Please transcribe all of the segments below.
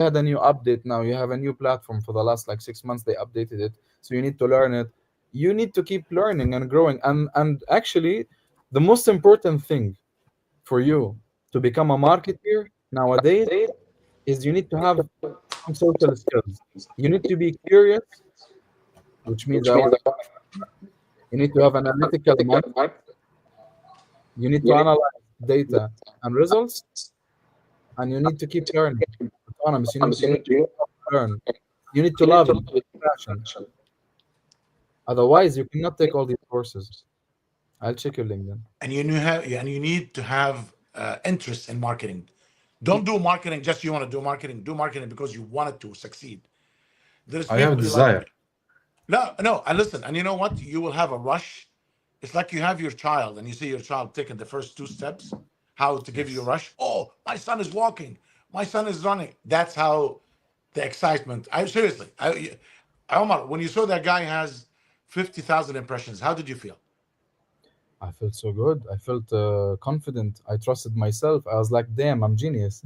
had a new update now. You have a new platform for the last like 6 months. They updated it, so you need to learn it. You need to keep learning and growing. And actually, the most important thing for you to become a marketer nowadays is you need to have some social skills. You need to be curious, which means I want. You need to have analytical mind. You need to analyze data and results, and you need to keep learning. Autonomous. You need to learn. You need to love it. Passion. Otherwise, you cannot take all these courses. I'll check your LinkedIn. And you need to have interest in marketing. Don't do marketing just you want to do marketing. Do marketing because you want it to succeed. There's I have a people like desire. no, no, and listen, and you know what? You will have a rush. It's like you have your child and you see your child taking the first two steps, how to give you a Yes. rush. Oh, my son is walking, my son is running. That's how the excitement. I seriously, Omar, when you saw that guy has 50,000 impressions, how did you feel? I felt so good. I felt confident. I trusted myself. I was like, damn, I'm genius.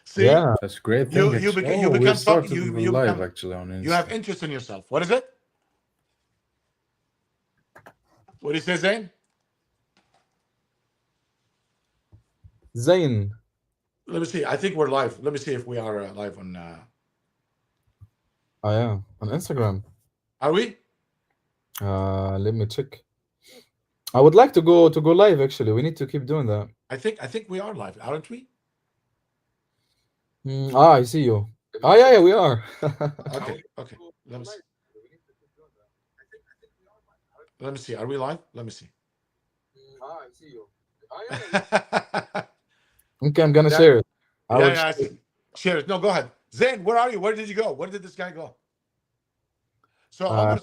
See, Yeah. That's a great thing, actually. you Oh, we become talk started the you live become actually on you have Insta. interest in yourself. What is it? What do you say, Zain? Zain. Let me see. I think we're live. Let me see if we are live on. Oh, yeah. On Instagram. Are we? Let me check. I would like to go live actually. We need to keep doing that. I think we are live, aren't we? I see you. Oh, yeah, yeah, we are. Okay, okay. Let me see. Let me see. Are we live? Let me see. I see you. yeah, Okay, I'm gonna yeah, share it. I will yeah. I share it. see. Share it. No, go ahead. Zain, where are you? Where did you go? Where did this guy go? So Uh, Omar,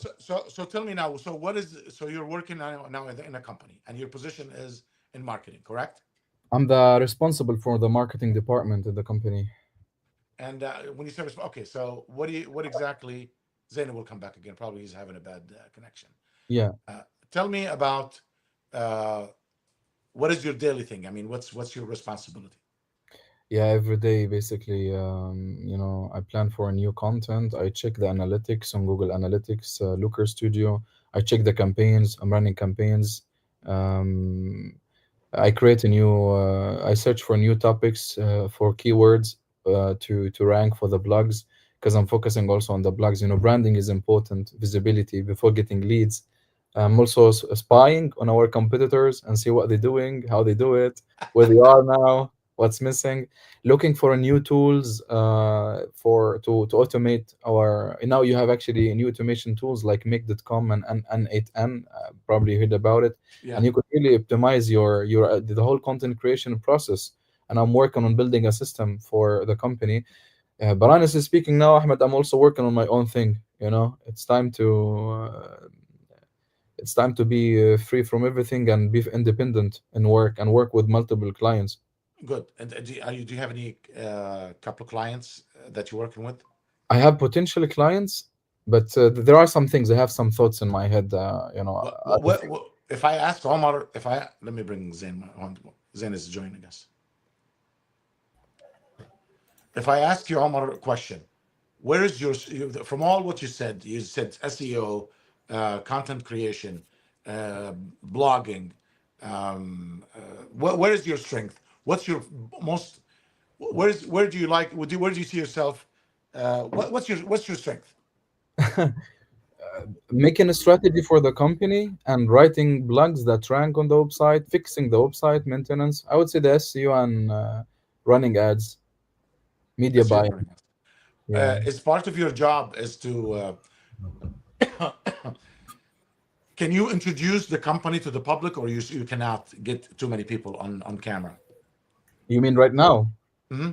so tell me now. So what is? So you're working now in a company, and your position is in marketing, correct? I'm the responsible for the marketing department at the company. And when you say okay, so what exactly? Zain will come back again. Probably he's having a bad connection. Yeah. Tell me about uh, what is your daily thing. I mean, what's your responsibility? Yeah, every day basically, I plan for new content. I check the analytics on Google Analytics, Looker Studio. I check the campaigns. I'm running campaigns. Um, I create a new. I search for new topics for keywords to rank for the blogs because I'm focusing also on the blogs. Branding is important, visibility before getting leads. I'm also spying on our competitors and see what they're doing, how they do it, where they are now, what's missing. Looking for new tools for to automate our. Now you have actually new automation tools like Make.com and 8N. Probably heard about it, Yeah, and you could really optimize your the whole content creation process. And I'm working on building a system for the company. But honestly speaking, now Ahmed, I'm also working on my own thing. It's time to be free from everything and be independent and work with multiple clients. good. And do you have any couple of clients that you're working with? I have potential clients, but there are some things. I have some thoughts in my head. Other things. If I ask Omar, if I let me bring Zain on. Zain is joining us. If I ask you, Omar, a question, where is from all what you said SEO, content creation, uh, blogging. Where is your strength? What's your most? Where do you like? Where do you see yourself? What's your strength? Making a strategy for the company and writing blogs that rank on the website, fixing the website maintenance. I would say the SEO and running ads, media SEO buying. running. Yeah. Is part of your job is to can you introduce the company to the public, or you cannot get too many people on camera? You mean right now? Hmm.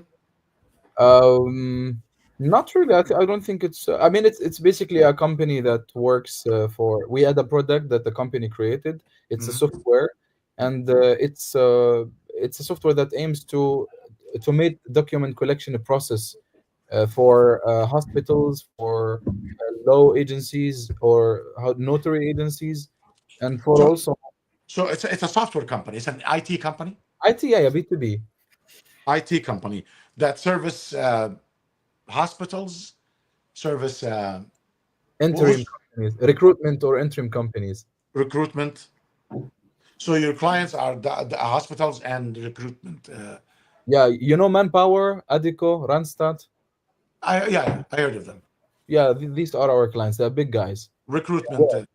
Not really. I don't think it's. I mean, it's basically a company that works for. We had a product that the company created. It's a Hmm. software, and it's a software that aims to make document collection process for hospitals, for law agencies, or notary agencies, and for So also so it's a software company. It's an IT company. IT, yeah, B2B. IT company that service hospitals, service Interim who's companies, recruitment or interim companies. recruitment. So your clients are the hospitals and recruitment. Yeah, you know Manpower, Adico, Randstad. Yeah, I heard of them. Yeah, these are our clients. They're big guys. Recruitment.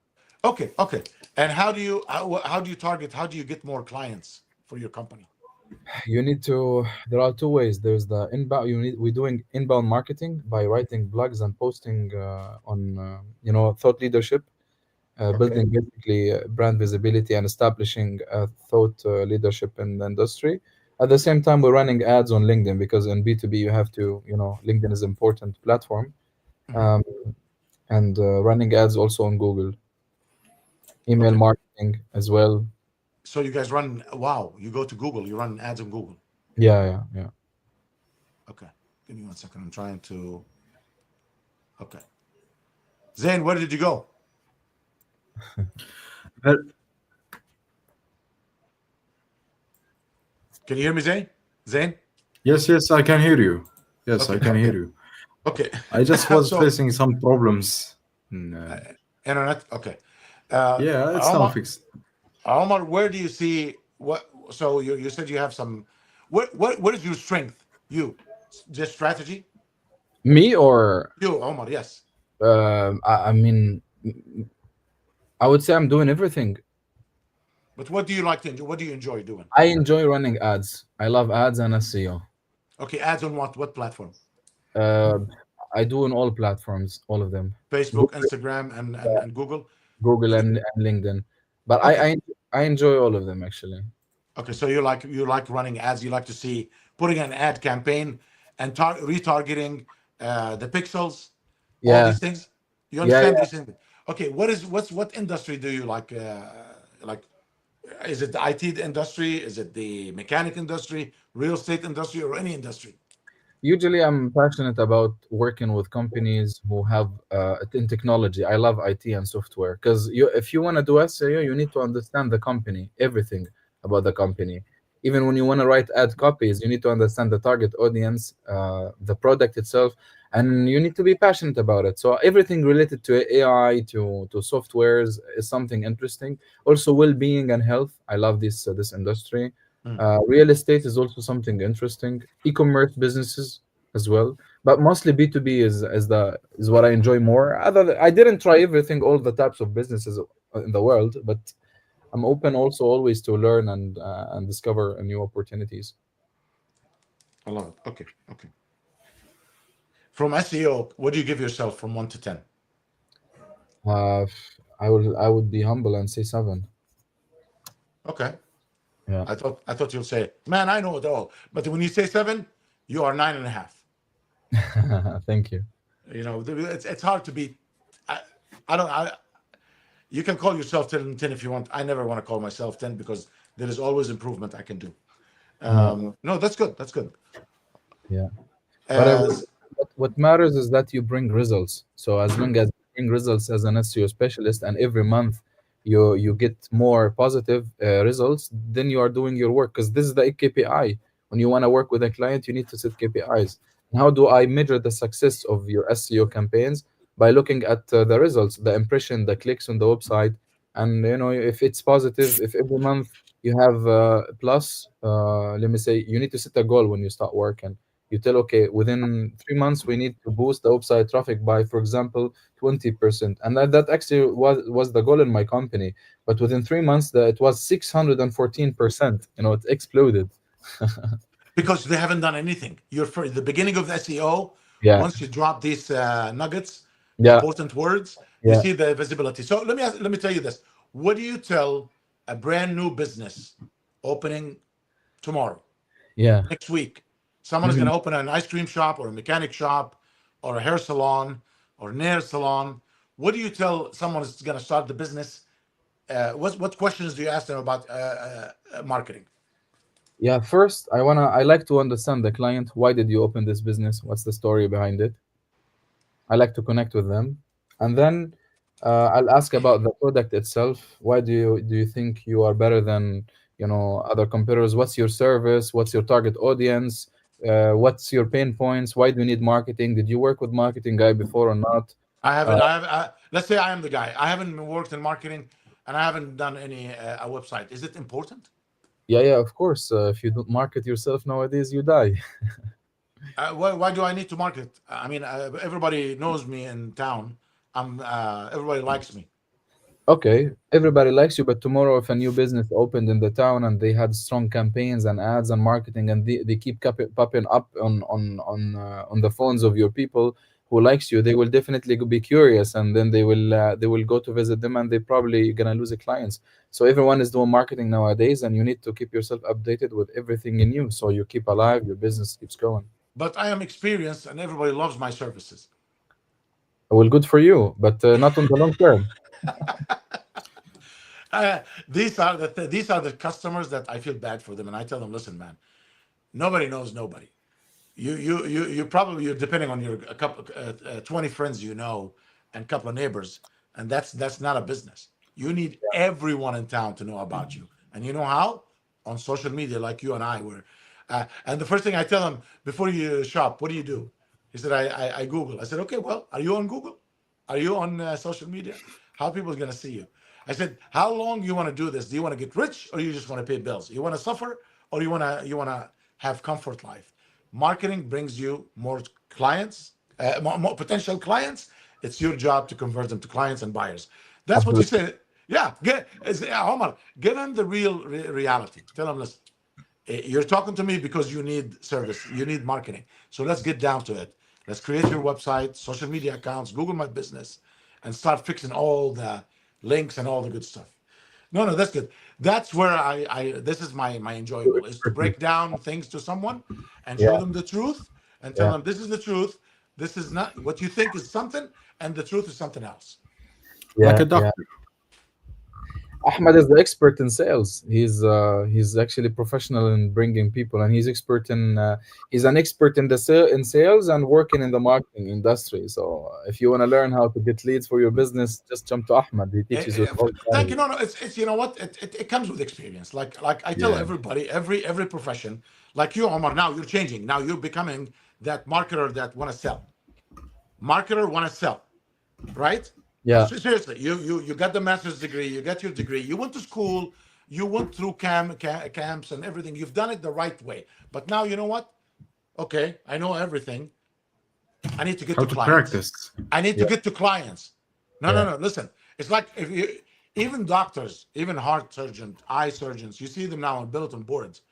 Okay, okay. And how do you target? How do you get more clients for your company? You need to. There are two ways. There's the inbound. We're doing inbound marketing by writing blogs and posting on thought leadership, Okay. building basically brand visibility and establishing thought leadership in the industry. At the same time, we're running ads on LinkedIn because in B2B you have to, LinkedIn is important platform, Mhm. um, and running ads also on Google, email Okay. marketing as well. So you guys run, wow, you go to Google, you run ads on Google. Yeah, yeah, yeah. Okay. Give me 1 second. I'm trying to. Okay. Zain, where did you go? Well, Can you hear me, Zain? Zain? yes, yes, I can hear you. Yes, Okay. I can hear Okay. you. Okay. I just was So, facing some problems. uh, internet. Okay. Uh, Yeah, it's now Omar, fixed. Omar, where do you see what? So you said you have some. What is your strength? You just strategy. Me or You, Omar. Yes. I mean, I would say I'm doing everything. But what do you like to enjoy? What do you enjoy doing? I enjoy running ads. I love ads and SEO. Okay. Ads on what? What platform? Uh, I do on all platforms, all of them. Facebook, Google, Instagram, and Google. Google You, and LinkedIn. But okay. I enjoy all of them actually. Okay. So you like running ads. You like to see putting an ad campaign and retargeting the pixels, all Yeah, these things. You yeah, understand yeah. these things? Okay. What industry do you like? Like, is it the IT industry? Is it the mechanic industry, real estate industry, or any industry? Usually, I'm passionate about working with companies who have in technology. I love IT and software because if you want to do SEO, you need to understand the company, everything about the company. Even when you want to write ad copies, you need to understand the target audience, the product itself, and you need to be passionate about it. So everything related to AI, to softwares is something interesting. Also, well-being and health. I love this industry. Hmm. Real estate is also something interesting. E-commerce businesses as well, but mostly B2B is what I enjoy more. I didn't try everything, all the types of businesses in the world, but I'm open also always to learn and discover new opportunities. I love it. Okay. Okay. From SEO, what do you give yourself from 1 to 10? Uh, I would be humble and say 7. Okay. Yeah. I thought you'll say, man, I know it all. But when you say 7, you are 9.5. Thank you. It's hard to beat. I, I don't. You can call yourself 10 if you want. I never want to call myself 10 because there is always improvement I can do. Yeah, No, that's good. That's good. yeah. But As what matters is that you bring results. So as long as you bring results as an SEO specialist, and every month you get more positive results, then you are doing your work. Because this is the KPI. When you want to work with a client, you need to set KPIs. And how do I measure the success of your SEO campaigns? By looking at the results, the impression, the clicks on the website, and if it's positive, if every month you have plus, let me say, you need to set a goal when you start working. You tell, okay, within 3 months we need to boost the website traffic by, for example, 20%, and that actually was the goal in my company. But within 3 months it was 614%. It exploded. because they haven't done anything. You're for the beginning of the SEO. Yeah, Once you drop these nuggets, yeah, important words, you yeah, see the visibility. So let me tell you this. What do you tell a brand new business opening tomorrow, yeah. next week? Someone is going Mhm. to open an ice cream shop or a mechanic shop or a hair salon or nail salon. What do you tell someone who's going to start the business? What questions do you ask them about marketing? Yeah, first I like to understand the client. Why did you open this business? What's the story behind it? I like to connect with them, and then I'll ask about the product itself. Why do you think you are better than other competitors. What's your service? What's your target audience? What's your pain points? Why do you need marketing? Did you work with marketing guy before or not? I Uh, haven't. Let's say I am the guy. I haven't worked in marketing, and I haven't done any a website. Is it important? yeah, yeah, of course. If you don't market yourself nowadays, you die. Why do I need to market? I mean, everybody knows me in town. Everybody likes me. Okay, everybody likes you, but tomorrow, if a new business opened in the town and they had strong campaigns and ads and marketing, and they keep popping up on the phones of your people who likes you, they will definitely be curious, and then they will go to visit them, and they probably gonna lose the clients. So everyone is doing marketing nowadays, and you need to keep yourself updated with everything new, so you keep alive, your business keeps going. But I am experienced, and everybody loves my services. Well, good for you, but not on the long term. These are the customers that I feel bad for them, and I tell them, listen, man, nobody knows nobody. You probably, you're depending on your a couple 20 friends you know and a couple of neighbors, and that's not a business. You need everyone in town to know about you, and you know how? On social media, like you and I were. And the first thing I tell them before you shop, what do you do? He said, I Google. I said, okay, well, are you on Google? Are you on social media? How are people going to see you? I said, how long you want to do this? Do you want to get rich, or you just want to pay bills? You want to suffer, or you want to have comfort life? Marketing brings you more clients, more potential clients. It's your job to convert them to clients and buyers. That's what you Absolutely. say. Yeah, Omar, give them the real reality. Tell them, listen, you're talking to me because you need service, you need marketing. So let's get down to it. Let's create your website, social media accounts, Google My Business, and start fixing all the links and all the good stuff. No, no, that's good. That's where this is my enjoyable, is to break down things to someone and show Yeah, them the truth and tell yeah, them this is the truth. This is not what you think is something, and the truth is something else. Like yeah, a yeah. doctor. Ahmed is the expert in sales. He's actually professional in bringing people, and he's an expert in in sales and working in the marketing industry. So if you want to learn how to get leads for your business, just jump to Ahmed. He teaches you the whole Thank you. strategy. No, no, it's you know what, it comes with experience. Like I tell Yeah. everybody, every profession, like you, Omar. Now you're changing. Now you're becoming that marketer that want to sell. Marketer want to sell, right? Yeah, Seriously, you got the master's degree, you got your degree, you went to school, you went through camps and everything. You've done it the right way. But now you know what? Okay, I know everything. I need to get How to to clients. practice? I need to yeah, get to clients. No, no, yeah. no. Listen, it's like if you, even doctors, even heart surgeons, eye surgeons, you see them now on bulletin boards.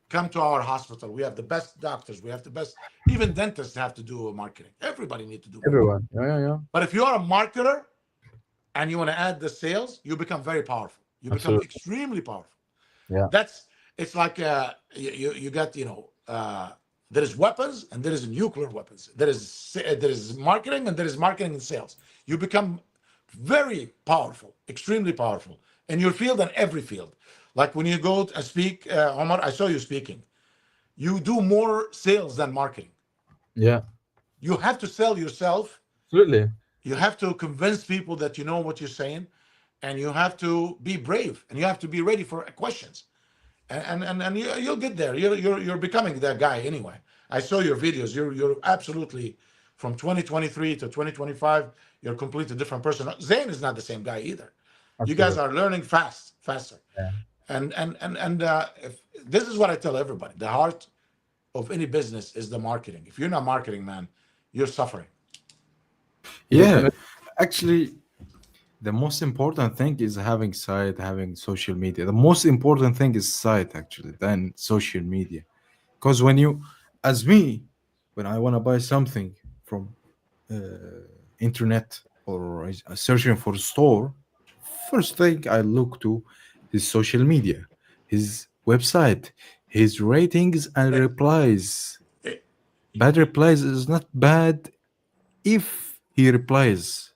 Come to our hospital. We have the best doctors. We have the best. Even dentists have to do marketing. Everybody need to do marketing. Everyone. Yeah, yeah, yeah. But if you are a marketer and you want to add the sales, you become very powerful. You become Absolutely. extremely powerful. Yeah, That's it's like you got there is weapons and there is nuclear weapons. There is marketing and there is marketing and sales. You become very powerful, extremely powerful in your field and every field. Like when you go to speak, Omar, I saw you speaking. You do more sales than marketing. yeah. You have to sell yourself. Absolutely. You have to convince people that you know what you're saying, and you have to be brave, and you have to be ready for questions. And you'll get there. You're becoming that guy anyway. I saw your videos. You're absolutely, from 2023 to 2025. You're a completely different person. Zayn is not the same guy either. You guys Absolutely. are learning faster. Yeah. And if, this is what I tell everybody: the heart of any business is the marketing. If you're not marketing, man, you're suffering. Yeah. Definitely. Actually, the most important thing is having site, having social media. The most important thing is site actually than social media. Because when you, as me, when I want to buy something from internet or searching for store, first thing I look to his social media, his website, his ratings and Eh, replies. eh, Bad replies is not bad if he replies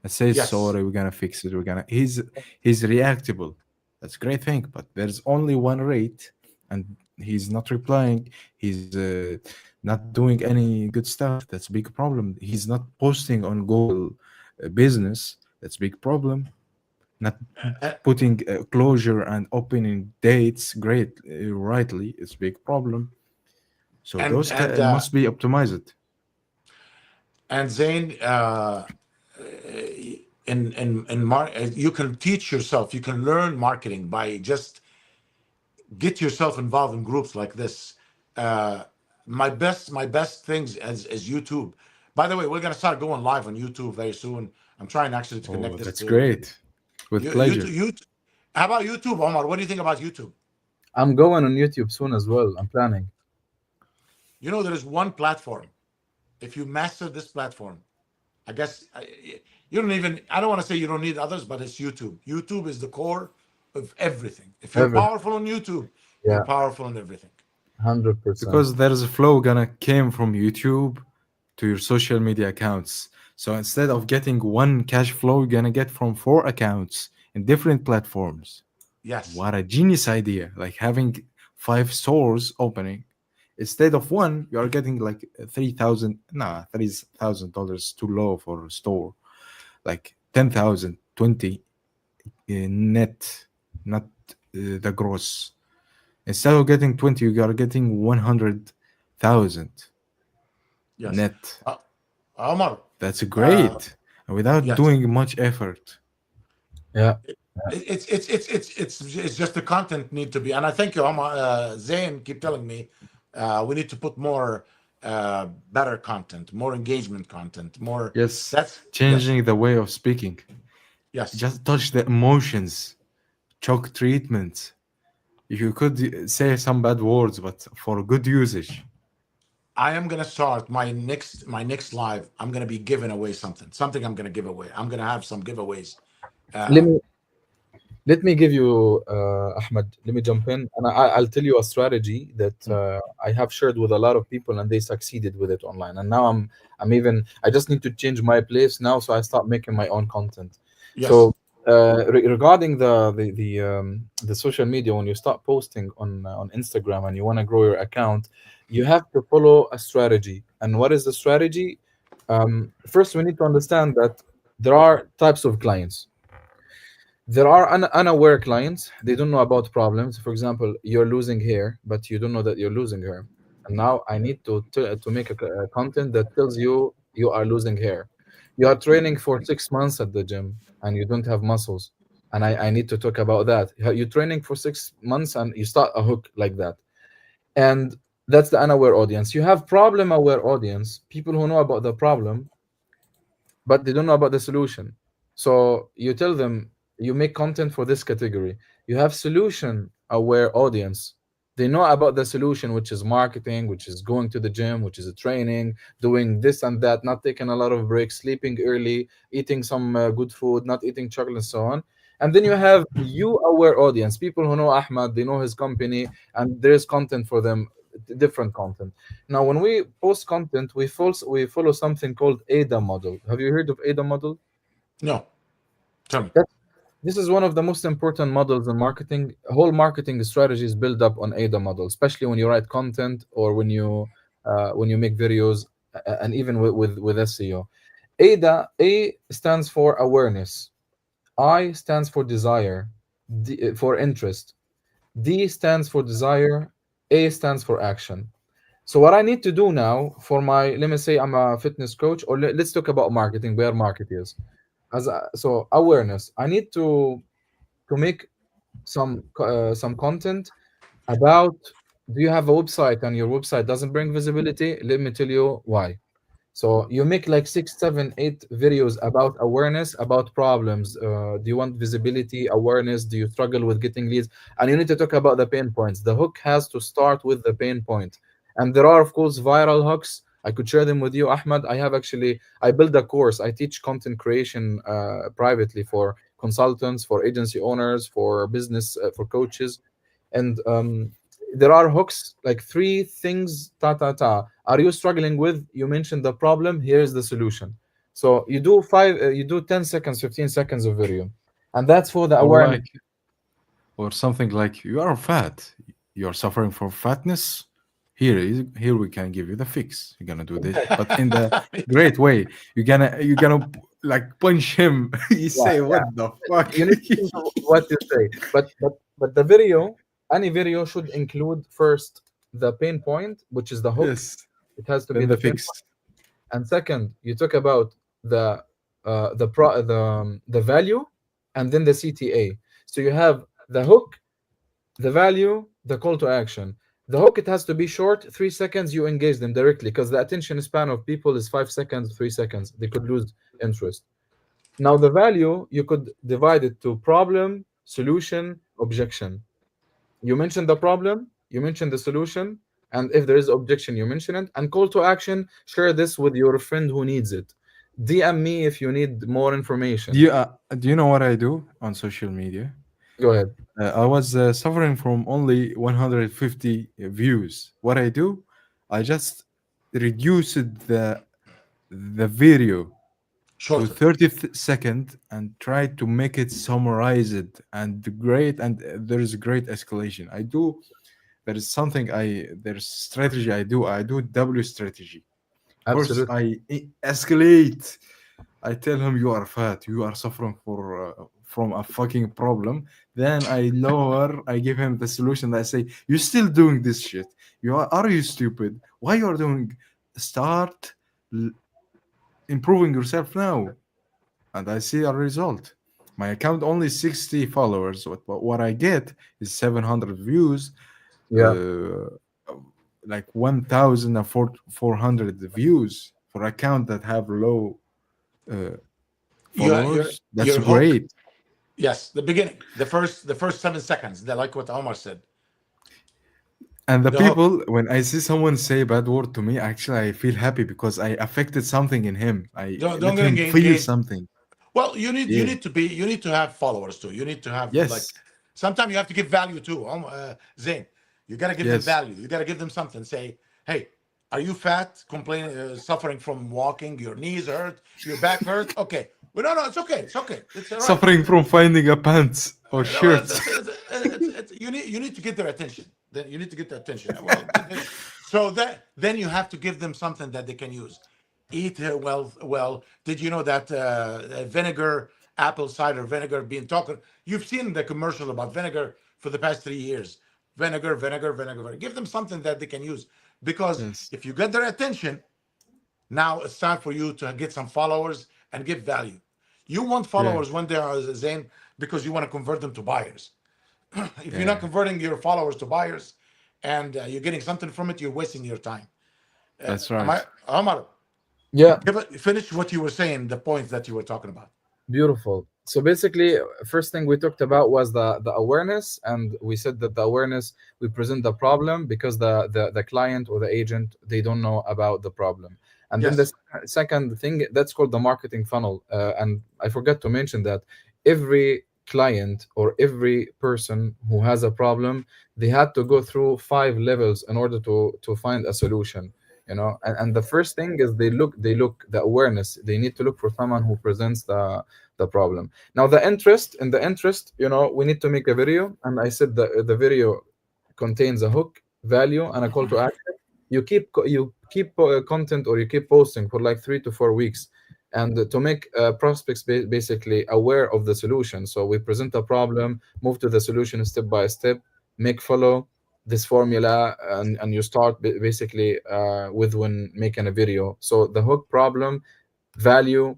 and says yes, sorry, we're gonna fix it, we're gonna he's reactable. That's a great thing, but there's only one rate and he's not replying, he's not doing any good stuff. That's a big problem. He's not posting on Google business. That's a big problem. not Uh, putting closure and opening dates great rightly is big problem. So and those and must be optimized. and Zain, you can teach yourself. You can learn marketing by just get yourself involved in groups like this. Uh, my best things as YouTube. By the way, we're gonna start going live on YouTube very soon. I'm trying actually to connect Oh, this that's to great. With you. YouTube. pleasure. How about YouTube, Omar? What do you think about YouTube? I'm going on YouTube soon as well. I'm planning. You know, there is one platform. If you master this platform, I guess you don't even. I don't want to say you don't need others, but it's YouTube. YouTube is the core of everything. If you're Everything. powerful on YouTube, you're Yeah, powerful in everything. 100%. Because there's a flow gonna came from YouTube to your social media accounts. So instead of getting one cash flow, you're gonna get from four accounts in different platforms. Yes. What a genius idea! Like having five stores opening instead of one, you are getting like 3,000. Nah, $3,000 too low for a store. Like 10,000, 20 net, not the gross. Instead of getting 20, you are getting 100,000 Yes. net. Uh, Omar, That's uh, great. And without yes. doing much effort. Yeah. It's just the content need to be, and I thank you, Omar. Zain keep telling me we need to put more better content, more engagement content, more. Yes, That's yes, changing the way of speaking. yes. Just touch the emotions, choke treatment. You could say some bad words, but for good usage. I am gonna start my next live. I'm gonna be giving away something. Something I'm gonna give away. I'm gonna have some giveaways. Let Uh, me let me give you, Ahmed. Let me jump in, and I'll tell you a strategy that I have shared with a lot of people, and they succeeded with it online. And now I'm even. I just need to change my place now, so I start making my own content. yes. So regarding the social media, when you start posting on Instagram and you want to grow your account, you have to follow a strategy. And what is the strategy? First, we need to understand that there are types of clients. There are unaware clients. They don't know about problems. For example, you're losing hair, but you don't know that you're losing hair. And now I need to make a content that tells you you are losing hair. You are training for 6 months at the gym and you don't have muscles. And I need to talk about that. You're training for 6 months and you start a hook like that. And that's the unaware audience. You have problem aware audience, people who know about the problem but they don't know about the solution. So you tell them you make content for this category. You have solution aware audience. They know about the solution, which is marketing, which is going to the gym, which is a training, doing this and that, not taking a lot of breaks, sleeping early, eating some good food, not eating chocolate, and so on. And then you have you aware audience, people who know Ahmad, they know his company, and there's content for them, different content. Now, when we post content, we follow something called ADA model. Have you heard of ADA model? No. Tell me. That this is one of the most important models in marketing. Whole marketing strategy is built up on ADA model, especially when you write content or when you make videos, and even with SEO. ADA, A stands for awareness, I stands for desire, for interest, D stands for desire, A stands for action. So what I need to do now for my, let me say I'm a fitness coach, or let's talk about marketing, where market is. So awareness. I need to make some content about, do you have a website and your website doesn't bring visibility? Let me tell you why. So you make like 6, 7, 8 videos about awareness, about problems. Do you want visibility, awareness? Do you struggle with getting leads? And you need to talk about the pain points. The hook has to start with the pain point. And there are, of course, viral hooks. I could share them with you, Ahmed. I built a course. I teach content creation privately for consultants, for agency owners, for business, for coaches. And there are hooks like three things, ta ta ta. Are you struggling with? You mentioned the problem. Here's the solution. So you do 10 seconds, 15 seconds of video, and that's for the Or awareness. like, or something like you are fat. You're suffering from fatness. Here we can give you the fix. You're gonna do this, but in the great way. You're gonna like punch him. You Yeah, say, what the fuck? you need to think of what you say. But the video, any video should include first the pain point, which is the hook. Yes. It has to be Then the the pain. fix. And second, you talk about the value, and then the CTA. So you have the hook, the value, the call to action. The hook, it has to be short, 3 seconds. You engage them directly because the attention span of people is 5 seconds, 3 seconds. They could lose interest. Now the value, you could divide it to problem, solution, objection. You mention the problem, you mention the solution, and if there is objection, you mention it. And call to action, share this with your friend who needs it. DM me if you need more information. Do you know what I do on social media? Go ahead. I was suffering from only 150 views. What I do, I just reduced the video to Shorter. 30 second and try to make it summarized and great, and there is great escalation. I do there is something I there's strategy I do W strategy. First Absolutely. escalate. I tell him you are fat, you are suffering from a fucking problem. Then I lower, I give him the solution. I say, you're still doing this shit. Are you stupid? Why you are doing? Start l- improving yourself now. And I see a result. My account only 60 followers. What I get is 700 views, Yeah. uh, like 1,400 views for account that have low uh, Your your followers. That's your hook. great. Yes, the beginning, the first 7 seconds. They like what Omar said. And the The hook. people, when I see someone say a bad word to me, actually I feel happy because I affected something in him. I Don't let get him feel engaged. something. Well, you Yeah. need to be you need to have followers too. You need to have like Yes. sometimes you have to give value too. Zain, you got to give them Yes. value. You got to give them something. Say, hey, are you fat? Complaining, suffering from walking. Your knees hurt. Your back hurt. Okay. Well, no, it's okay. It's okay. It's all right. Suffering from finding a pants or No, shirts. you need to get their attention. Then you need to get their attention. Well, so that then you have to give them something that they can use. Eat well. Did you know that vinegar, apple cider vinegar, being talking? You've seen the commercial about vinegar for the past 3 years. Vinegar, vinegar, vinegar, vinegar. Give them something that they can use because Yes. if you get their attention, now it's time for you to get some followers and give value. You want Yeah. followers when they are Zain because you want to convert them to buyers. If you're not Yeah. converting your followers to buyers and you're getting something from it, you're wasting your time. That's Am I, right. Omar? Yeah. Finish what you were saying, the points that you were talking about. Beautiful. So basically, first thing we talked about was the awareness, and we said that the awareness, we present the problem because the client or the agent, they don't know about the problem. And then the Yes. second thing, that's called the marketing funnel. And I forgot to mention that every client or every person who has a problem, they had to go through 5 levels in order to find a solution. And the first thing is they look the awareness. They need to look for someone who presents the problem. Now the interest, in the interest, we need to make a video, and I said the video contains a hook, value, and a call to action. You keep content, or you keep posting for like 3 to 4 weeks, and to make prospects basically aware of the solution. So we present a problem, move to the solution step by step, make follow this formula, and you start basically with when making a video. So the hook, problem, value,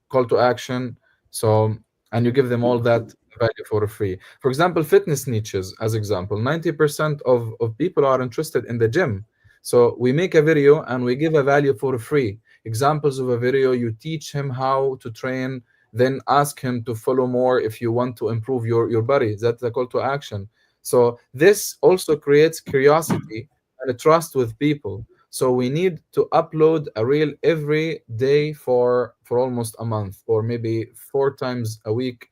call to action. So, and you give them all that value for free. For example, fitness niches, as example, 90% of people are interested in the gym. So we make a video and we give a value for free. Examples of a video: you teach him how to train, then ask him to follow more if you want to improve your body. That's the call to action. So this also creates curiosity and a trust with people. So we need to upload a reel every day for almost a month, or maybe 4 times a week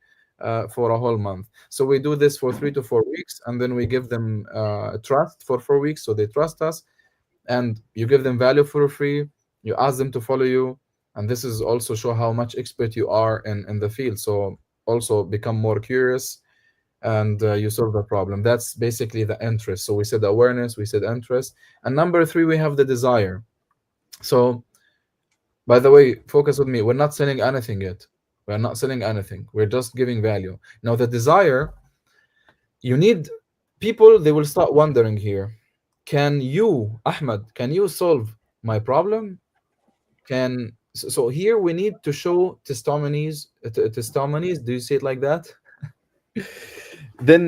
for a whole month. So we do this for 3 to 4 weeks, and then we give them trust for 4 weeks, so they trust us. And you give them value for free. You ask them to follow you, and this is also show how much expert you are in the field. So also become more curious, and you solve the problem. That's basically the interest. So we said awareness, we said interest, and number three, we have the desire. So By the way, focus with me. We're not selling anything yet. We're not selling anything. We're just giving value. Now, the desire, you need people, they will start wondering here. Can you, Ahmed, can you solve my problem? So here we need to show testimonies, testimonies. Do you say it like that? Then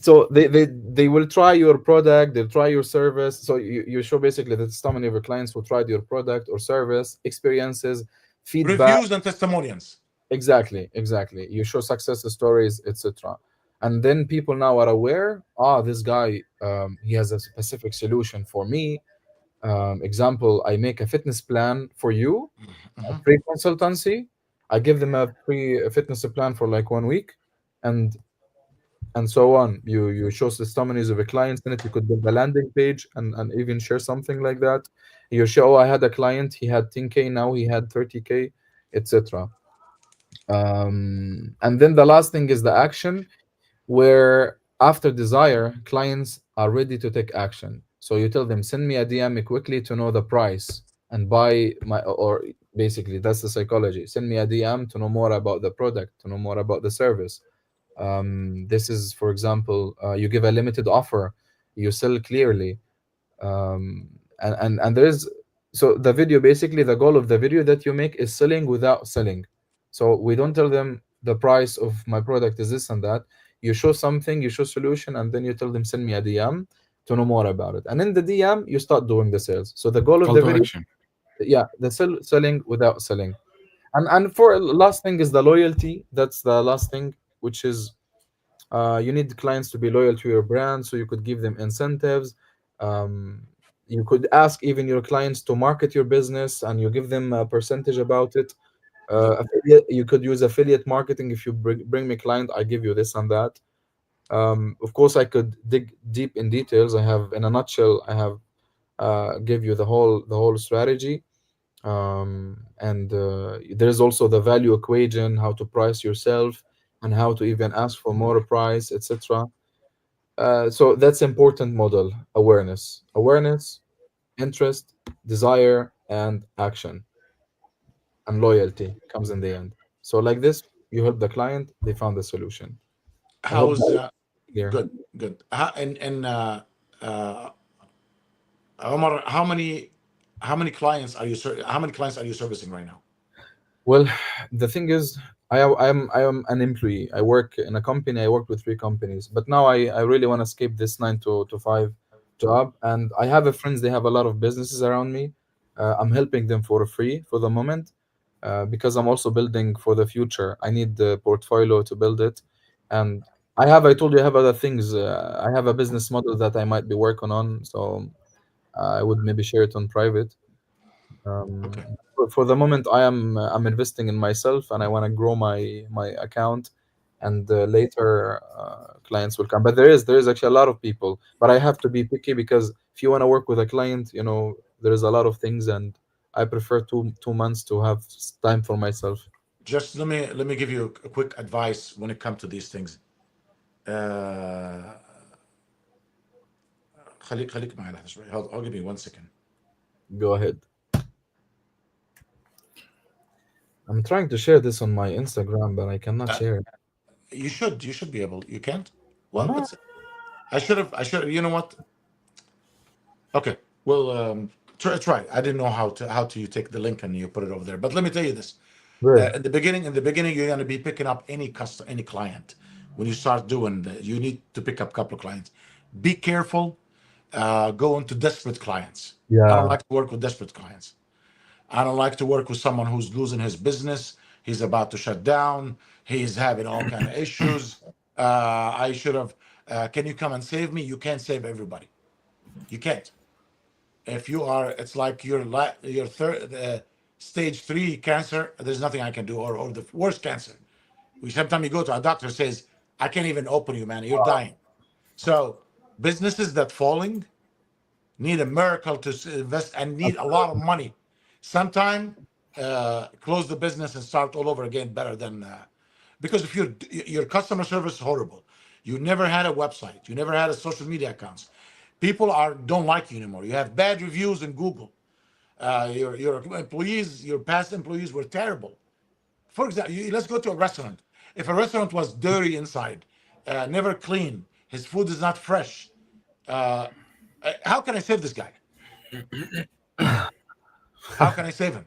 so they will try your product, they'll try your service. So you show basically the testimony of your clients who tried your product or service, experiences, feedback. Reviews and testimonials. Exactly. You show success stories, etc. And then people now are aware, this guy, he has a specific solution for me. Example, I make a fitness plan for you, a Mhm. free consultancy. I give them a free fitness plan for like 1 week, and so on. You show testimonies of a client in it. You could build a landing page and even share something like that. You show, I had a client, he had 10K, now he had 30K, etc. And then the last thing is the action, where after desire, clients are ready to take action. So you tell them, send me a DM quickly to know the price and buy my, or basically that's the psychology. Send me a DM to know more about the product, to know more about the service. This is, for example, you give a limited offer, you sell clearly, and there is, so the video, basically the goal of the video that you make is selling without selling. So we don't tell them the price of my product is this and that. You show something, you show solution, and then you tell them, send me a DM to know more about it, and in the DM you start doing the sales. So the goal of Call the to video, action. yeah, the selling without selling. And for last thing is the loyalty. That's the last thing, which is, you need clients to be loyal to your brand, so you could give them incentives. Um, you could ask even your clients to market your business, and you give them a percentage about it. Yep. Affiliate, you could use affiliate marketing. If you bring me client, I give you this and that. Of course, I could dig deep in details. I have, in a nutshell, I have give you the whole strategy. And there's also the value equation, how to price yourself, and how to even ask for more price, etc. So that's important model: awareness, interest, desire, and action, and loyalty comes in the end. So like this, you help the client, they found the solution. I hope How's that is clear. good, good. And uh, Omar, how many clients are you servicing right now? Well, the thing is, I am an employee. I work in a company. I worked with 3 companies, but now I really want to escape this 9 to 5 job. And I have a friends. They have a lot of businesses around me. I'm helping them for free for the moment, because I'm also building for the future. I need the portfolio to build it, and I told you I have other things. I have a business model that I might be working on, so I would maybe share it on private. Okay. For the moment, I'm investing in myself, and I want to grow my account, and later clients will come. But there is actually a lot of people, but I have to be picky, because if you want to work with a client, there is a lot of things, and I prefer 2 months to have time for myself. Just let me give you a quick advice when it comes to these things. آه، خليك معي لحظة شوي. Hold give me 1 second. Go ahead. I'm trying to share this on my Instagram, but I cannot Uh, share it. you should be able. You can't. Well, No. I should have. You know what? Okay. Well, try. I didn't know how to you take the link and you put it over there. But let me tell you this. Good. In the beginning, you're going to be picking up any client. When you start doing you need to pick up a couple of clients. Be careful. Go into desperate clients. I don't Yeah. like to work with desperate clients. I don't like to work with someone who's losing his business. He's about to shut down. He's having all kind of issues. I should have. Can you come and save me? You can't save everybody. You can't. If you are, it's like your third stage 3 cancer. There's nothing I can do, or the worst cancer. We sometimes you go to a doctor says, I can't even open you, man. You're dying. So businesses that falling need a miracle to invest and need a lot of money. Sometime close the business and start all over again better than because if your customer service is horrible, you never had a website, you never had a social media accounts. People don't like you anymore. You have bad reviews in Google. Your employees, your past employees were terrible. For example, let's go to a restaurant. If a restaurant was dirty inside, never clean, his food is not fresh, uh, how can I save this guy? How can I save him?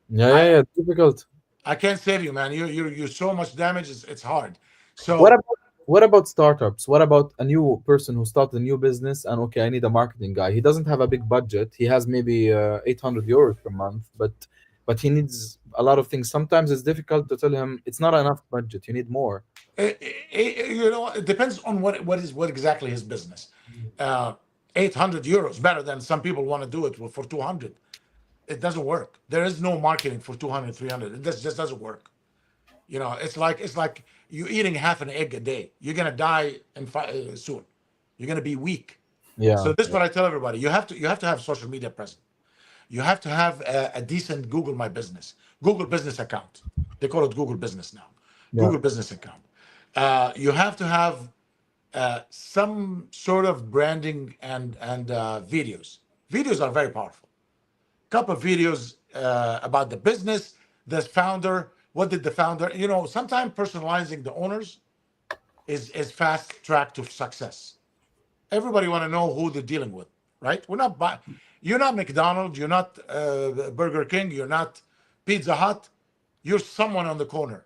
Yeah, yeah, I yeah. Difficult. I can't save you, man. You're so much damage. It's hard. What So about what about startups? What about a new person who started a new business and okay, I need a marketing guy. He doesn't have a big budget. He has maybe 800 euros per month, but he needs a lot of things. Sometimes it's difficult to tell him it's not enough budget. You need more. it depends on what exactly his business. Uh, 800 euros better than some people want to do it for 200. It doesn't work. There is no marketing for 200, 300. Just doesn't work. It's like you eating half an egg a day. You're gonna die soon. You're gonna be weak. Yeah, So this is what I tell everybody. You have to have social media present. You have to have a decent Google My Business, Google Business account. They call it Google Business now. yeah, Google Business account. You have to have some sort of branding and videos. Videos are very powerful. Couple of videos about the business, the founder. What did the founder? Sometimes personalizing the owners is fast track to success. Everybody want to know who they're dealing with, right? You're not McDonald's, you're not Burger King, you're not Pizza Hut. You're someone on the corner.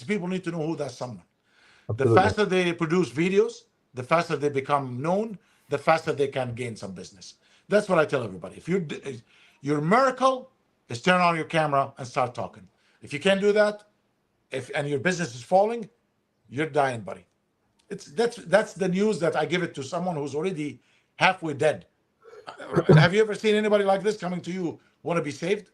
People need to know who that someone. The absolutely. faster they produce videos, the faster they become known, the faster they can gain some business. That's what I tell everybody. If your miracle is turn on your camera and start talking. If you can't do that, if and your business is falling, you're dying, buddy. That's the news that I give it to someone who's already halfway dead. Have you ever seen anybody like this coming to you want to be saved?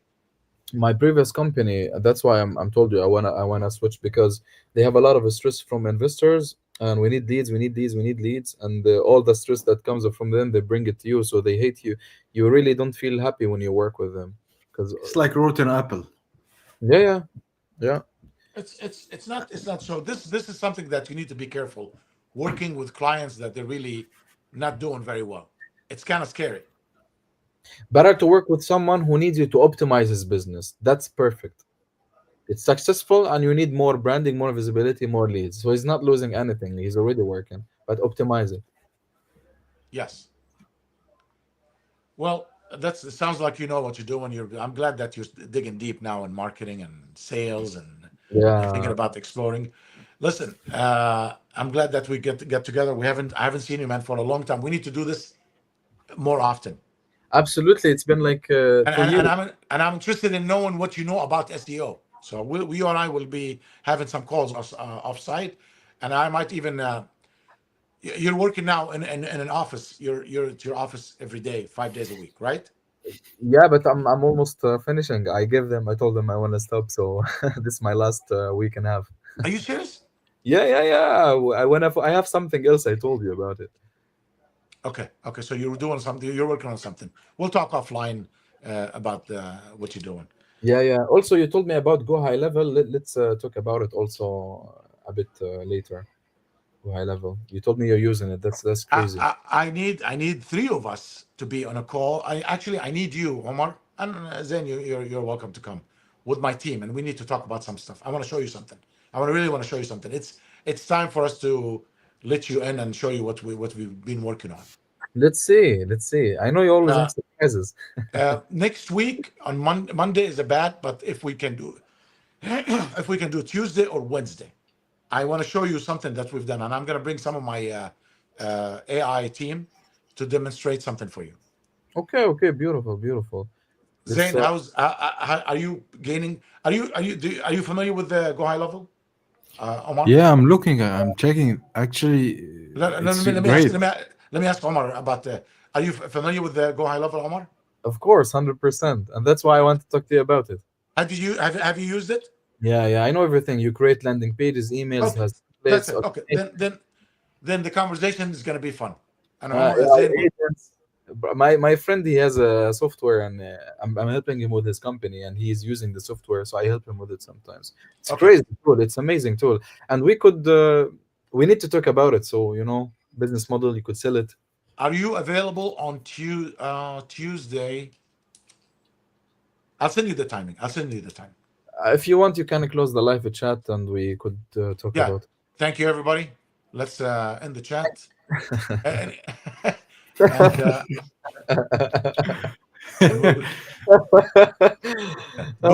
My previous company, that's why I'm told you I wanna switch because they have a lot of stress from investors and we need leads, we need these, we need leads, and all the stress that comes from them, they bring it to you, so they hate you. You really don't feel happy when you work with them because It's like rotten apple. yeah, yeah, yeah. It's not so. This is something that you need to be careful working with clients that they're really not doing very well. It's kind of scary. Better to work with someone who needs you to optimize his business. That's perfect. It's successful and you need more branding, more visibility, more leads. So he's not losing anything. He's already working, but optimize it. Yes. Well, it sounds like you know what you're doing. I'm glad that you're digging deep now in marketing and sales and thinking Yeah, about exploring. Listen, I'm glad that we get together. I haven't seen you, man, for a long time. We need to do this more often. absolutely. It's been like And, two and, years. and I'm interested in knowing what you know about SEO. So you and I will be having some calls off site, and I might even. You're working now in an office. You're at your office every day, 5 days a week, right? Yeah, but I'm almost finishing. I told them I want to stop, so this is my last week and a half. Are you serious? Yeah, yeah, yeah. I have something else. I told you about it. Okay. So you're doing something. You're working on something. We'll talk offline about what you're doing. Yeah, yeah. Also, you told me about Go High Level. Let's talk about it also a bit later. Go High Level. You told me you're using it. That's I, crazy. I need three of us to be on a call. I need you, Omar, and Zain. You're welcome to come with my team, and we need to talk about some stuff. I want to show you something. Really want to show you something. It's time for us to let you in and show you what we've been working on. Let's see. Let's see. I know you always Uh, have surprises. Next week on Monday is a bad, but if we can do if we can do Tuesday or Wednesday, I want to show you something that we've done, and I'm going to bring some of my AI team to demonstrate something for you. Okay, okay. Beautiful, beautiful. Let's Zain, are you gaining? Are you familiar with the Go High Level, Omar? Yeah, I'm looking. I'm checking. Actually, it's Let me ask great. let me ask Omar about the. Are you familiar with the Go High Level, Omar? of course, 100%. And that's why I want to talk to you about it. Have you used it? Yeah, yeah. I know everything. You create landing pages, emails, Okay, has that's templates, it. Okay, automation. then the conversation is going to be fun. And Yeah, Zain will. agents. But my friend, he has a software, and I'm helping him with his company, and he's using the software, so I help him with it sometimes. It's Okay. crazy tool. It's amazing tool, and we need to talk about it. So business model, you could sell it. Are you available on Tuesday? I'll send you the timing. I'll send you the time. If you want, you can close the live chat and we could talk Yeah. about. Thank you, everybody. Let's end the chat. and and, uh, and we'll, Oh,